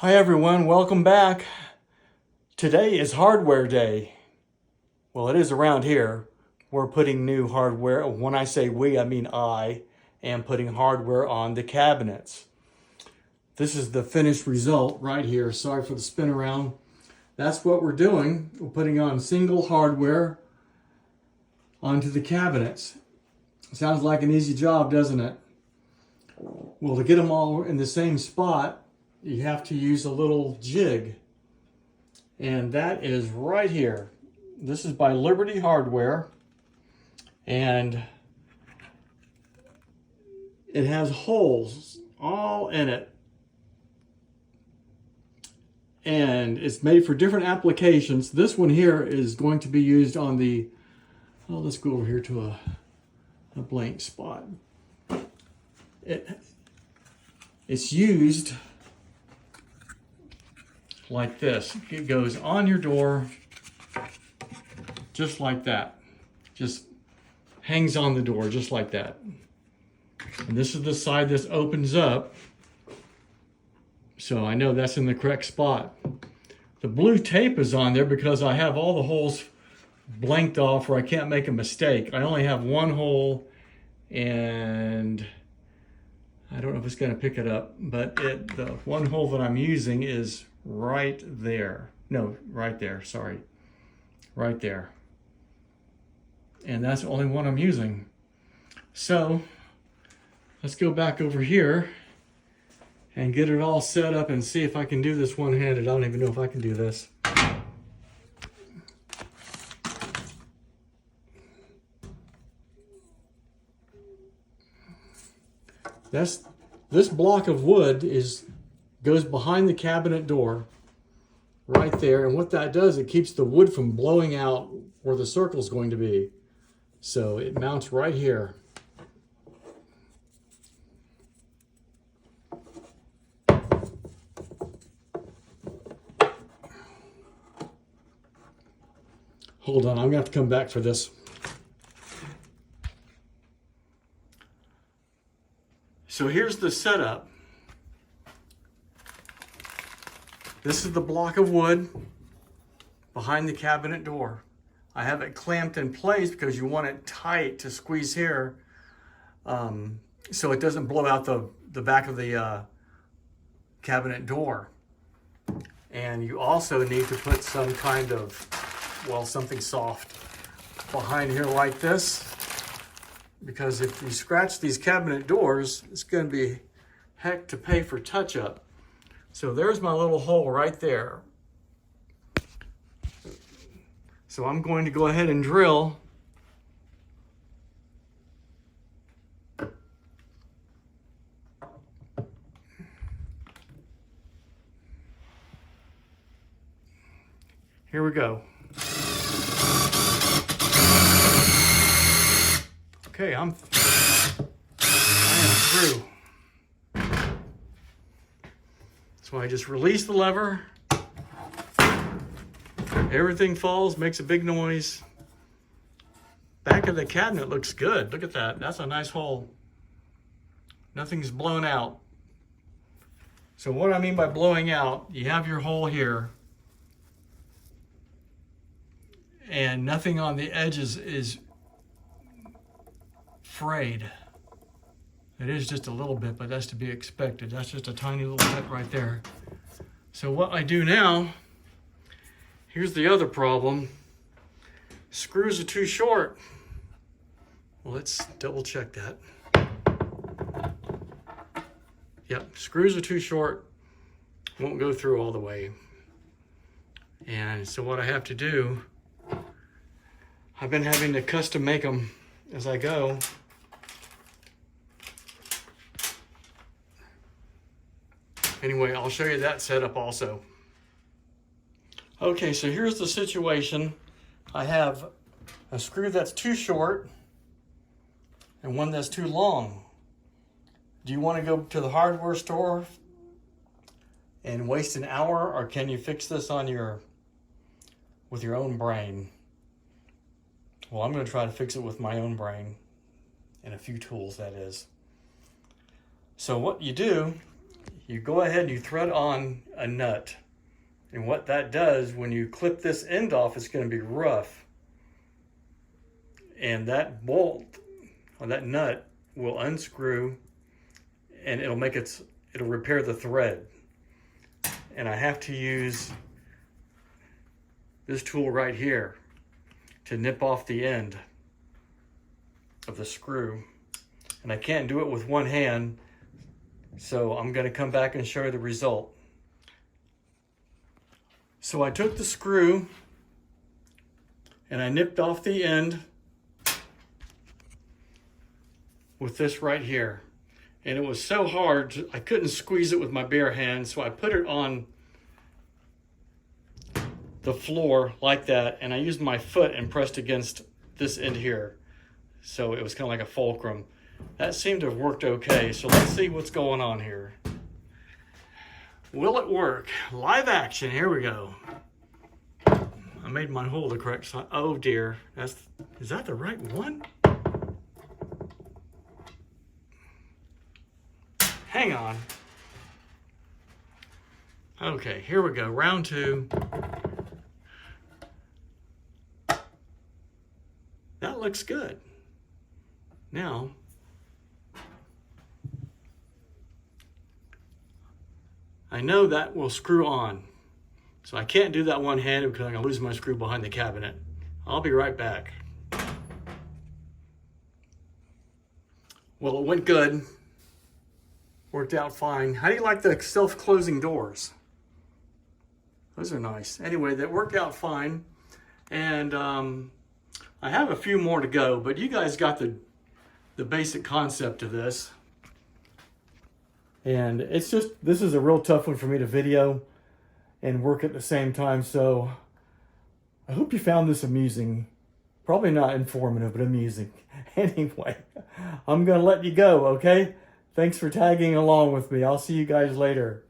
Hi everyone, welcome back. Today is hardware day. Well, it is around here. We're putting new hardware. When I say we, I mean I am putting hardware on the cabinets. This is the finished result right here. Sorry for the spin around. That's what we're doing. We're putting on single hardware onto the cabinets. Sounds like an easy job, doesn't it? Well, to get them all in the same spot, you have to use a little jig. And that is right here. This is by Liberty Hardware. And it has holes all in it. And it's made for different applications. This one here is going to be used on the, oh, let's go over here to a blank spot. It's used like this. It goes on your door just like that. Just hangs on the door just like that. And this is the side this opens up. So I know that's in the correct spot. The blue tape is on there because I have all the holes blanked off where I can't make a mistake. I only have one hole and I don't know if it's going to pick it up, but the one hole that I'm using is right there. No, right there, sorry. Right there. And that's the only one I'm using. So let's go back over here and get it all set up and see if I can do this one-handed. I don't even know if I can do this. This block of wood goes behind the cabinet door right there, and what that does, it keeps the wood from blowing out where the circle is going to be. So it mounts right here. Hold on, I'm gonna have to come back for this. So here's the setup. This is the block of wood behind the cabinet door. I have it clamped in place because you want it tight to squeeze here so it doesn't blow out the back of the cabinet door. And you also need to put some kind of, well, something soft behind here like this, because if you scratch these cabinet doors, it's going to be heck to pay for touch-up. So there's my little hole right there. So I'm going to go ahead and drill. Here we go. Okay, I am through. So I just release the lever. Everything falls, makes a big noise. Back of the cabinet looks good. Look at that. That's a nice hole. Nothing's blown out. So what I mean by blowing out, you have your hole here, and nothing on the edges is frayed. It is just a little bit, but that's to be expected. That's just a tiny little bit right there. So what I do now, here's the other problem. Screws are too short. Well, let's double check that. Yep, screws are too short. Won't go through all the way. And so what I have to do, I've been having to custom make them as I go. Anyway, I'll show you that setup also. Okay, so here's the situation. I have a screw that's too short and one that's too long. Do you want to go to the hardware store and waste an hour, or can you fix this on with your own brain? Well, I'm going to try to fix it with my own brain and a few tools, that is. So what you do, you go ahead and you thread on a nut. And what that does, when you clip this end off, it's going to be rough. And that bolt, or that nut, will unscrew and it'll repair the thread. And I have to use this tool right here to nip off the end of the screw. And I can't do it with one hand, so I'm going to come back and show you the result. So I took the screw and I nipped off the end with this right here. And it was so hard, I couldn't squeeze it with my bare hand, so I put it on the floor like that, and I used my foot and pressed against this end here. So it was kind of like a fulcrum. That seemed to have worked okay, so let's see what's going on here. Will it work? Live action, here we go. I made my hole the correct size. Oh dear, is that the right one? Hang on. Okay, here we go, round 2. That looks good. Now, I know that will screw on. So I can't do that one-handed because I'm gonna lose my screw behind the cabinet. I'll be right back. Well, it went good. Worked out fine. How do you like the self-closing doors? Those are nice. Anyway, that worked out fine. And I have a few more to go, but you guys got the basic concept of this. And it's just, this is a real tough one for me to video and work at the same time. So I hope you found this amusing. Probably not informative, but amusing. Anyway, I'm going to let you go, okay? Thanks for tagging along with me. I'll see you guys later.